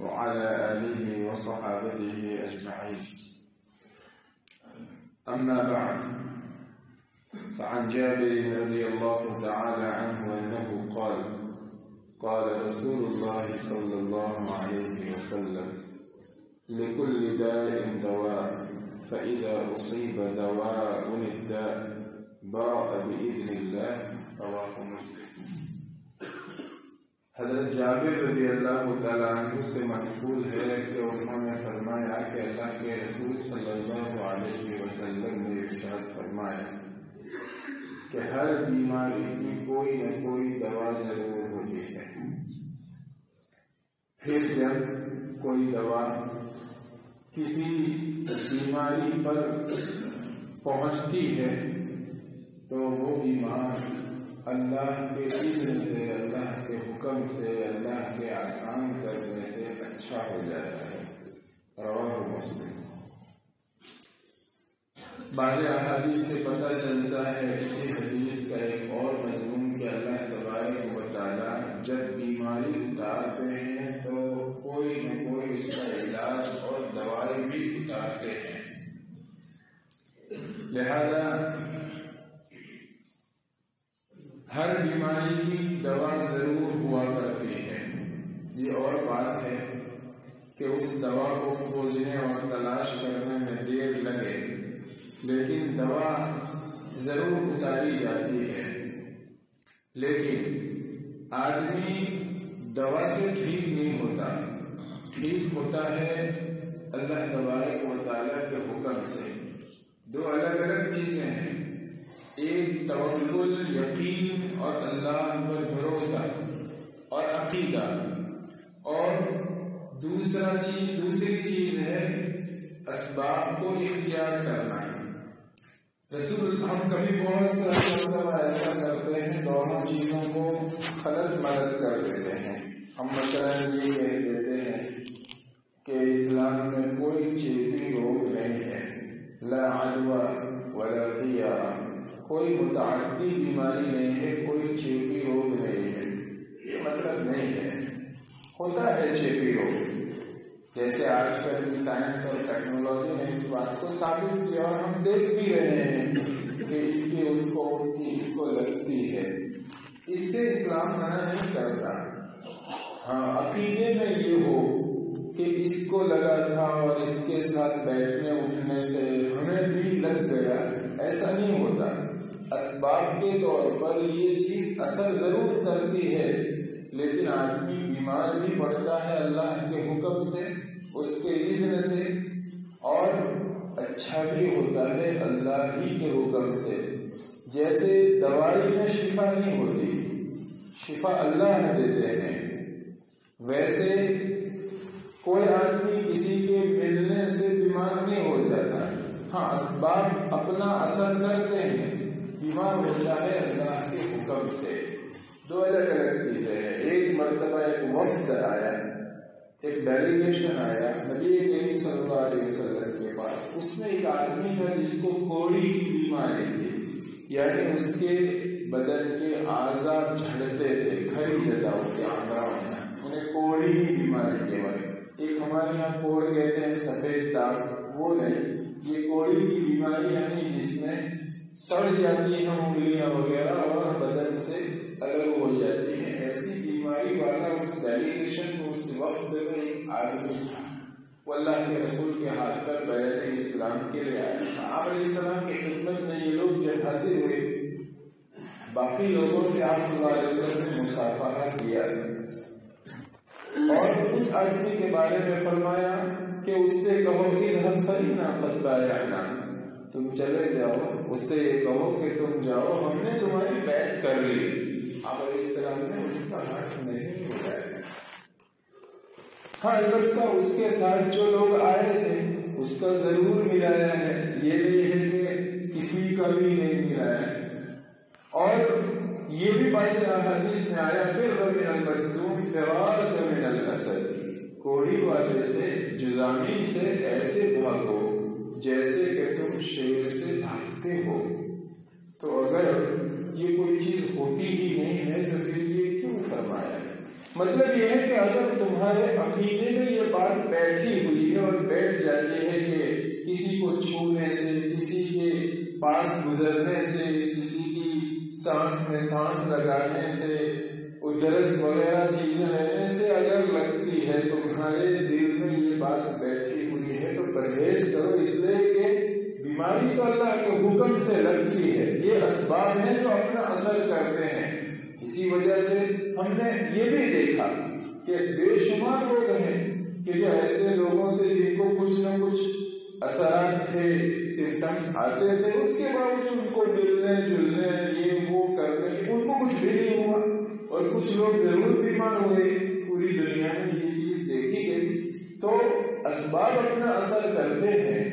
وعلى آله وصحابته أجمعين. أما بعد، فعن جابر رضي الله تعالى عنه أنه قال: قال رسول الله صلى الله عليه وسلم: لكل داء دواء، فإذا أصيب دواء الداء برأ بإذن الله. رواه مسلم. حضرت جابر رضی اللہ تعالیٰ عنہ سے منقول ہے کہ انہوں نے فرمایا کہ اللہ کے رسول صلی اللہ علیہ وسلم نے ارشاد فرمایا کہ ہر بیماری کی کوئی نہ کوئی دوا ضرور ہوتی ہے. پھر جب کوئی دوا کسی بیماری پر پہنچتی ہے تو وہ بیمار اللہ کے اذن سے، اللہ کے حکم سے، اللہ کے آسان کرنے سے اچھا ہو جاتا ہے. رواه مسلم. بعض احادیث سے پتہ چلتا ہے اسی حدیث کا ایک اور مضمون کہ اللہ تبارک و تعالی جب بیماری اتارتے ہیں تو کوئی نہ کوئی اس کا علاج اور دوائی بھی اتارتے ہیں. لہذا ہر بیماری کی دوا ضرور ہوا کرتی ہے. یہ اور بات ہے کہ اس دوا کو کھوجنے اور تلاش کرنے میں دیر لگے، لیکن دوا ضرور اتاری جاتی ہے. لیکن آدمی دوا سے ٹھیک نہیں ہوتا، ٹھیک ہوتا ہے اللہ تبارک و تعالیٰ کے حکم سے. دو الگ الگ چیزیں ہیں، ایک توکل، یقین اور اللہ پر بھروسہ اور عقیدہ، اور دوسری چیز ہے اسباب کو اختیار کرنا. ہم کبھی بہت سارا ایسا کرتے ہیں دونوں چیزوں کو خلط ملط کر دیتے ہیں. ہم مثلا یہ کہہ دیتے ہیں کہ اسلام میں کوئی چیپی روگ نہیں ہے، لا عدوى ولا ضیاء، کوئی متعدی بیماری نہیں ہے، کوئی چیپی روگ نہیں ہے. یہ مطلب نہیں ہے. ہوتا ہے چیپی روگ، جیسے آج کل سائنس اور ٹیکنالوجی نے اس بات کو ثابت کیا اور ہم دیکھ بھی رہے ہیں کہ اس کی اس کو لگتی ہے. اس سے اسلام منع نہیں کرتا. ہاں، عقیدے میں یہ ہو کہ اس کو لگا تھا اور اس کے ساتھ بیٹھنے اٹھنے سے ہمیں بھی لگ گیا، ایسا نہیں ہوتا. اسباب کے طور پر یہ چیز اثر ضرور کرتی ہے، لیکن آدمی بیمار بھی پڑتا ہے اللہ کے حکم سے، اس کے اذن سے، اور اچھا بھی ہوتا ہے اللہ ہی کے حکم سے. جیسے دوائی میں شفا نہیں ہوتی، شفا اللہ دیتے ہیں، ویسے کوئی آدمی کسی کے ملنے سے بیمار نہیں ہو جاتا. ہاں، اسباب اپنا اثر کرتے ہیں، بیمار ہوتا ہے اللہ کے حکم سے. دو الگ الگ چیزیں ہیں. ایک مرتبہ ایک وفد آیا، ایک ڈیلیگیشن آیا نبی کریم صلی اللہ علیہ وسلم کے پاس. اس میں ایک آدمی تھا جس کو کوڑی کی بیماری تھی، یعنی اس کے بدن کے اعضاء جھڑتے تھے، کھری جگہوں کے آندھرا ہونا، انہیں کوڑی کی بیماری کے بارے. ایک ہمارے یہاں کوڑ کہتے ہیں سفید داغ، وہ نہیں، یہ کوڑی کی بیماری یعنی جس میں سڑ جاتی ہیں انگلیاں وغیرہ اور بدن سے الگ ہو جاتی ہیں. ایسی بیماری والا اس ڈیلیگیشن میں، اس وقت میں ایک آدمی تھا. وہ اللہ کے رسول کے ہاتھ پر بیعت اسلام کے لیے آیا. آپ علیہ السلام کی خدمت میں یہ لوگ جب حاضر ہوئے، باقی لوگوں سے آپ صلی اللہ علیہ وسلم نے مصافحہ کیا اور اس آدمی کے بارے میں فرمایا کہ اس سے کہو کہ قد بایعنا، تم چلے جاؤ، اس سے یہ کہو کہ تم جاؤ، ہم نے تمہاری بیعت کر لی. آپ علیہ السلام نے اس کا حق نہیں اٹھایا. ہاں، البتہ اس کے ساتھ جو لوگ آئے تھے اس کا ضرور ملایا ہے، یہ نہیں ہے کہ کسی کا بھی نہیں ملایا. اور یہ بھی بات حدیث میں آیا فر من المرسوم فرارک من الاسد، کوڑی والے سے، جزامی سے ایسے بھاگو جیسے کہ تم شیر سے بھاگتے ہو. تو اگر یہ کوئی چیز ہوتی ہی نہیں ہے تو پھر یہ کیوں فرمایا ہے؟ مطلب یہ ہے کہ اگر تمہارے عقیدے میں یہ بیٹھی ہوئی ہے اور بیٹھ جاتی ہے کہ کسی کو چھونے سے، کسی کے پاس گزرنے سے، کسی کی سانس میں سانس لگانے سے، ادرس وغیرہ چیزیں لینے سے اگر لگتی ہے تو تمہارے دل میں یہ بات بیٹھی ہوئی ہے تو پرہیز کرو، اس لیے کہ بیماری تو اللہ کے حکم سے لگتی ہے، یہ اسباب ہیں جو اپنا اثر کرتے ہیں۔ اسی وجہ سے ہم نے یہ بھی دیکھا کہ بے شمار لوگ ہیں کہ جو ایسے لوگوں سے جن کو کچھ نہ کچھ اثرات تھے، سمٹمس آتے تھے، اس کے باوجود ان کو ملنے جلنے یہ وہ کرنے کی ان کو کچھ بھی نہیں ہوا، اور کچھ لوگ ضرور بیمار ہوئے۔ پوری دنیا میں یہ چیز دیکھی گئی۔ تو اسباب اپنا اثر کرتے ہیں،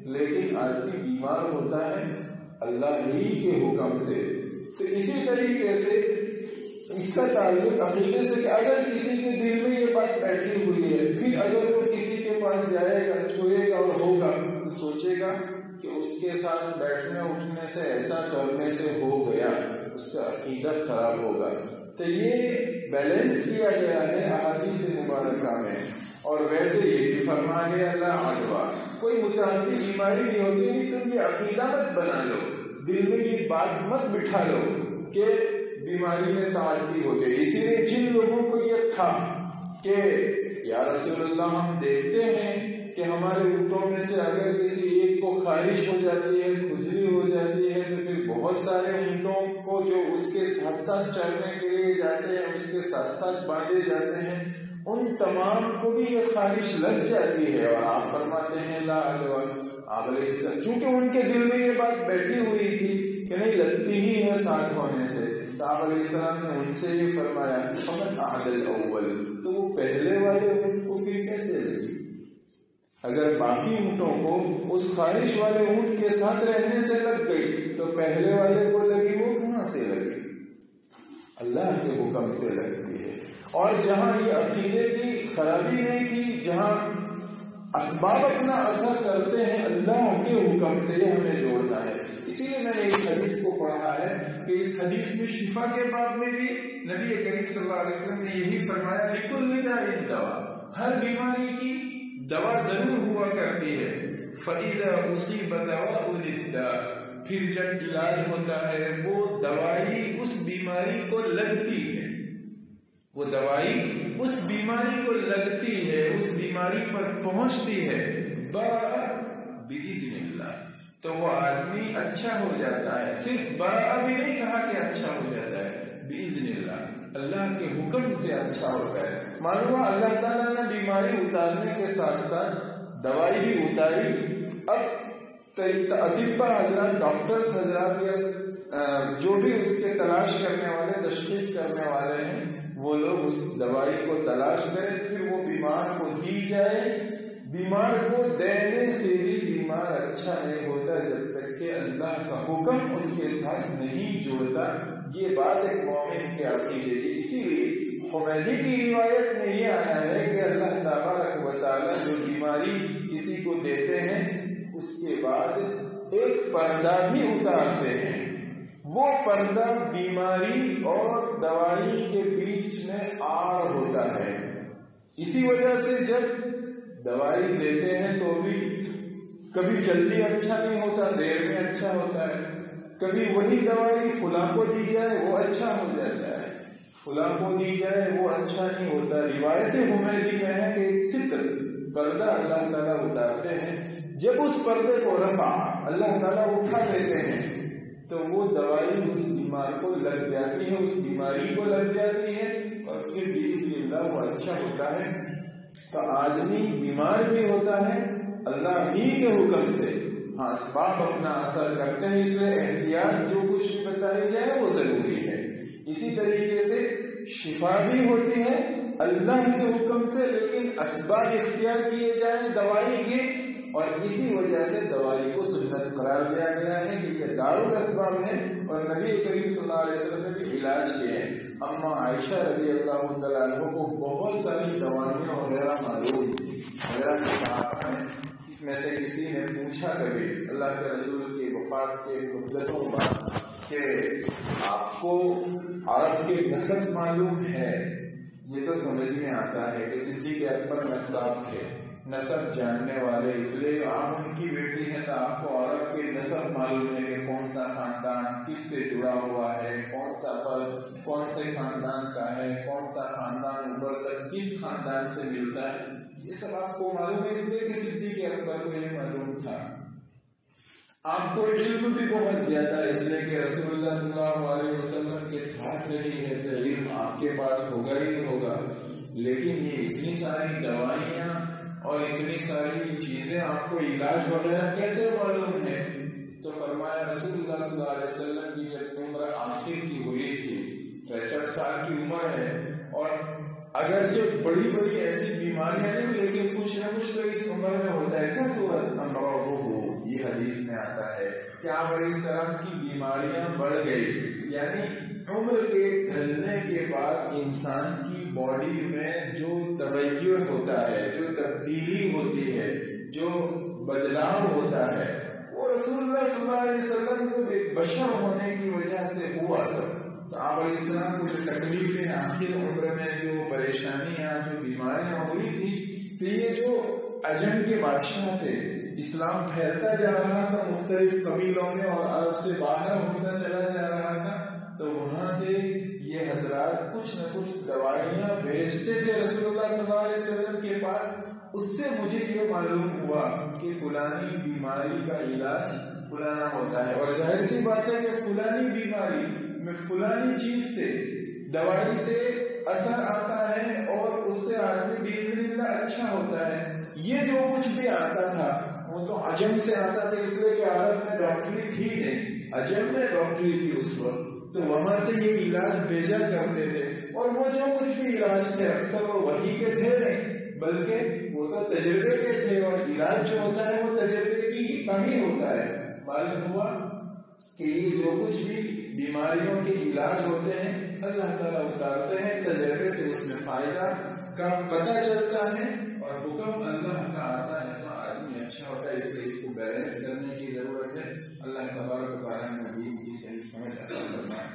لیکن آدمی بیمار ہوتا ہے اللہ ہی کے حکم سے۔ تو اسی طریقے سے اس کا تعلق عقیدے سے کہ اگر کسی کے دل میں یہ بات بیٹھی ہوئی ہے، پھر اگر وہ کسی کے پاس جائے گا، چھوئے گا اور ہوگا تو سوچے گا کہ اس کے ساتھ بیٹھنے اٹھنے سے، ایسا کرنے سے ہو گیا، اس کا عقیدہ خراب ہوگا۔ تو یہ بیلنس کیا گیا ہے احادیث مبارکہ میں۔ اور ویسے یہ بھی فرما گیا اللہ عجبا، کوئی متعدی بیماری نہیں ہوتی، تم یہ عقیدہ مت بنا لو، دل میں یہ بات مت بٹھا لو کہ بیماری میں تعدی ہو گئی۔ اسی لیے جن لوگوں کو یہ تھا کہ یا رسول اللہ ہم دیکھتے ہیں کہ ہمارے اونٹوں میں سے اگر کسی ایک کو خارش ہو جاتی ہے، کھجلی ہو جاتی ہے، تو پھر بہت سارے اونٹوں کو جو اس کے ساتھ ساتھ چرنے کے لیے جاتے ہیں، اس کے ساتھ ساتھ باندھے جاتے ہیں، ان تمام کو بھی یہ خارش لگ جاتی ہے۔ اور آپ فرماتے ہیں لا آپ علیہ السلام، چونکہ ان کے دل میں یہ بات بیٹھی ہوئی تھی کہ نہیں لگتی ہی ہے ساتھ ہونے سے، تو آپ علیہ السلام نے ان سے یہ فرمایا فمن اعد الاول، تو وہ پہلے والے اونٹ کو پھر کیسے لگی؟ اگر باقی اونٹوں کو اس خارش والے اونٹ کے ساتھ رہنے سے لگ گئی تو پہلے والے کو لگی، وہ کہاں سے لگی؟ اللہ کے حکم سے لگتی ہے۔ اور جہاں یہ عقیدے کی خرابی نہیں تھی، جہاں اسباب اپنا اثر کرتے ہیں اللہ کے حکم سے، یہ ہمیں جوڑنا ہے۔ اسی لیے میں نے اس حدیث کو پڑھا ہے کہ اس حدیث میں شفا کے باب میں بھی نبی کریم صلی اللہ علیہ وسلم نے یہی فرمایا لِكُلِّ دَاءٍ دَوَاءٌ، ہر بیماری کی دوا ضرور ہوا کرتی ہے۔ فَإِذَا أُصِيبَ دَوَاءٌ لِلدَّاءِ، پھر جب علاج ہوتا ہے وہ دوائی اس بیماری کو لگتی ہے، وہ دوائی اس بیماری کو لگتی ہے، اس بیماری پر پہنچتی ہے، برأ بإذن اللہ، تو وہ آدمی اچھا ہو جاتا ہے۔ صرف برأ بھی نہیں کہا کہ اچھا ہو جاتا ہے، بإذن اللہ، اللہ کے حکم سے اچھا ہوتا ہے۔ معلوم ہے اللہ تعالیٰ نے بیماری اتارنے کے ساتھ ساتھ دوائی بھی اتاری۔ اب اطباء حضرات، ڈاکٹرز حضرات یا جو بھی اس کے تلاش کرنے والے، تشخیص کرنے والے ہیں، وہ لوگ اس دوائی کو تلاش کریں، پھر وہ بیمار کو دی جائے۔ بیمار کو دینے سے بھی بیمار اچھا نہیں ہوتا جب تک کہ اللہ کا حکم اس کے ساتھ نہیں جوڑتا۔ یہ بات ایک مومن کے عقیدے کی۔ اسی لیے حمیدی کی روایت میں یہ آیا ہے کہ اللہ تبارک و تعالیٰ جو بیماری کسی کو دیتے ہیں اس کے بعد ایک پردہ بھی اتارتے ہیں، وہ پردہ بیماری اور دوائی کے بیچ میں آڑ ہوتا ہے۔ اسی وجہ سے جب دوائی دیتے ہیں تو بھی کبھی جلدی اچھا نہیں ہوتا، دیر میں اچھا ہوتا ہے۔ کبھی وہی دوائی فلاں کو دی جائے وہ اچھا ہو جاتا ہے، فلاں کو دی جائے وہ اچھا نہیں ہوتا۔ روایت حمیدی میں ہے کہ ایک ستر پردہ اللہ تعالیٰ اتارتے ہیں، جب اس پردے کو رفع اللہ تعالیٰ اٹھا دیتے ہیں تو وہ دوائی اس بیمار کو لگ جاتی ہے، اس بیماری کو لگ جاتی ہے، اور پھر بإذن اللہ وہ اچھا ہوتا ہے۔ تو آدمی بیمار بھی ہوتا ہے اللہ ہی کے حکم سے۔ ہاں اسباب اپنا اثر کرتے ہیں، اس لیے احتیاط جو کچھ بھی بتائی جائے وہ ضروری ہے۔ اسی طریقے سے شفا بھی ہوتی ہے اللہ کے حکم سے، لیکن اسباب اختیار کیے جائیں دوائی کے، اور اسی وجہ سے دوائی کو سنت قرار دیا گیا ہے کہ یہ دارالاسباب ہے، اور نبی کریم صلی اللہ علیہ وسلم نے بھی علاج کیے ہیں۔ اما عائشہ رضی اللہ تعالیٰ عنہ کو بہت ساری دوائیاں وغیرہ معلوم وغیرہ اس میں سے کسی نے پوچھا کبھی اللہ کے رسول کی وفات کے مدتوں بعد کہ آپ کو عرب کے نسب معلوم ہے؟ یہ تو سمجھ میں آتا ہے کہ صدیق اکبر نساب تھے، نسب جاننے والے، اس لیے آپ ان کی بیٹی ہیں تو آپ کو عورت کے نسب معلوم ہے کہ کون سا خاندان کس سے جڑا ہوا ہے، کون سا فرد کون سے خاندان کا ہے، کون سا خاندان اوپر تک کس خاندان سے ملتا ہے، یہ سب آپ کو معلوم ہے، اس لیے کہ صدیق اکبر کو یہ معلوم تھا۔ آپ کو علم بھی بہت زیادہ ہے، اس لیے کہ رسول اللہ صلی اللہ علیہ وسلم کے ساتھ رہی ہے تو علم آپ کے پاس ہوگا ہی ہوگا، لیکن یہ اتنی ساری دوائیاں اور اتنی ساری چیزیں آپ کو علاج وغیرہ کیسے معلوم ہے؟ تو فرمایا رسول اللہ صلی اللہ علیہ وسلم کی جب عمر آخر کی ہوئی تھی، 63 سال کی عمر ہے، اور اگرچہ بڑی بڑی ایسی بیماریاں نہیں، لیکن کچھ نہ کچھ تو اس عمر میں ہوتا ہے۔ کثرت امراضہ، یہ حدیث میں آتا ہے کہ آپ علیہ السلام کی بیماریاں بڑھ گئی، یعنی عمر کے ڈھلنے کے بعد انسان کی باڈی میں جو تغیر ہوتا ہے، جو تبدیلی ہوتی ہے، جو بدلاؤ ہوتا ہے، وہ رسول اللہ صلی اللہ علیہ وسلم کو ایک بشر ہونے کی وجہ سے ہوا سب۔ تو آپ علیہ السلام کو جو تکلیفیں آخر عمر میں، جو پریشانیاں، جو بیماریاں ہوئی تھی، تو یہ جو عجم کے بادشاہ تھے، اسلام پھیلتا جا رہا تھا مختلف قبیلوں میں اور عرب سے باہر ہوتا چلا جا رہا تھا، تو وہاں سے یہ حضرات کچھ نہ کچھ دوائیاں بھیجتے تھے رسول اللہ صلی اللہ علیہ وسلم کے پاس۔ اس سے مجھے یہ معلوم ہوا کہ فلانی بیماری کا علاج فلانا ہوتا ہے، اور ظاہر سی بات ہے کہ فلانی بیماری میں فلانی چیز سے، دوائی سے اثر آتا ہے اور اس سے آدمی باذن اللہ اچھا ہوتا ہے۔ یہ جو کچھ بھی آتا تھا وہ تو عجم سے آتا تھا، اس لیے کہ عرب میں ڈاکٹری تھی نہیں، عجم میں ڈاکٹری تھی اس وقت، تو وہاں سے یہ علاج بھیجا کرتے تھے، اور وہ جو کچھ بھی علاج تھے اکثر وہ وہی کے تھے نہیں، بلکہ وہ تو تجربے کے تھے، اور علاج جو ہوتا ہے وہ تجربے کی کمی ہوتا ہے۔ معلوم ہوا کہ یہ جو کچھ بھی بیماریوں کے علاج ہوتے ہیں اللہ تعالیٰ اتارتے ہیں، تجربے سے اس میں فائدہ کا پتہ چلتا ہے، اور حکم اللہ کا آتا ہے تو آدمی اچھا ہوتا ہے۔ اس لیے اس کو بیلنس کرنے کی ضرورت ہے۔ اللہ تبارک و تعالیٰ نے دین کی صحیح سمجھ عطا فرمائے۔